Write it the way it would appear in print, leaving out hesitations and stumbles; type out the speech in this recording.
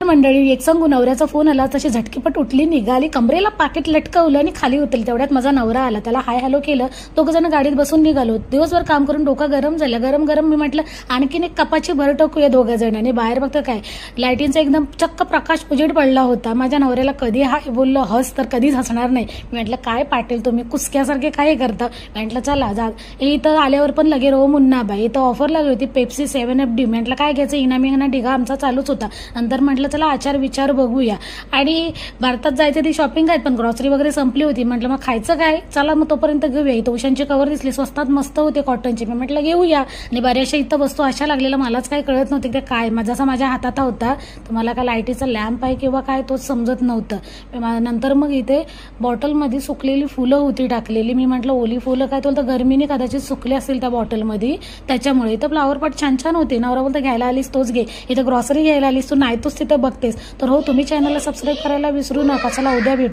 मंडळी, एक सांगू, नवऱ्याचा फोन आला, तशी झटकीपट उठली, निघाली, कमरेला पाकिट लटकवलं आणि खाली उतरली. तेवढ्यात माझा नवरा आला, त्याला हाय हॅलो केलं, दोघं जण गाडीत बसून निघालो. दिवसभर काम करून डोकं गरम झालं, गरम. मी म्हटलं आणखीन एक कपाची भर टाकूया दोघं जण. आणि बाहेर बघतं काय, लाईटींचा एकदम चक्क प्रकाश उजेड पडला होता. माझ्या नवऱ्याला कधी हाय बोललं हस तर कधीच हसणार नाही. मी म्हटलं काय पाटील तुम्ही कुसक्यासारखे काय करता. म्हटलं चला जा. इथं आल्यावर पण लगे रो मुन्ना बाई, इथं ऑफर लागली होती पेप्सी 7FD. म्हटलं काय घ्यायचं, इनामिना ढिगा आमचा चालूच होता. नंतर म्हटलं चला आचार विचार बघूया. आणि भारतात जायचं ती शॉपिंग आहे, पण ग्रॉसरी वगैरे संपली होती. म्हटलं मग खायचं काय, चला मग तोपर्यंत घेऊया. इथं उशांची कवर दिसली, स्वस्तात मस्त होते कॉटनची. मी म्हटलं घेऊया. आणि बऱ्याचशा इथं वस्तू अशा लागलेल्या मलाच काही कळत नव्हते की काय, जसा माझ्या हातात होता तुम्हाला काय लाईटीचा लॅम्प आहे किंवा काय तोच समजत नव्हतं. नंतर मग इथे बॉटलमध्ये सुकलेली फुलं होती टाकलेली. मी म्हटलं ओली फुलं काय, तो गरमीने कदाचित सुकले असतील त्या बॉटलमध्ये, त्याच्यामुळे. इथं फ्लावर पॉट छान होते. नवरा बोलतो घ्यायला आलीस तोच घे, इथं ग्रॉसरी घ्यायला आलीस तू नाही तोच तिथं बघतेस. तर हो, तुम्ही चॅनलला सबस्क्राईब करायला विसरू नका. चला उद्या भेटू.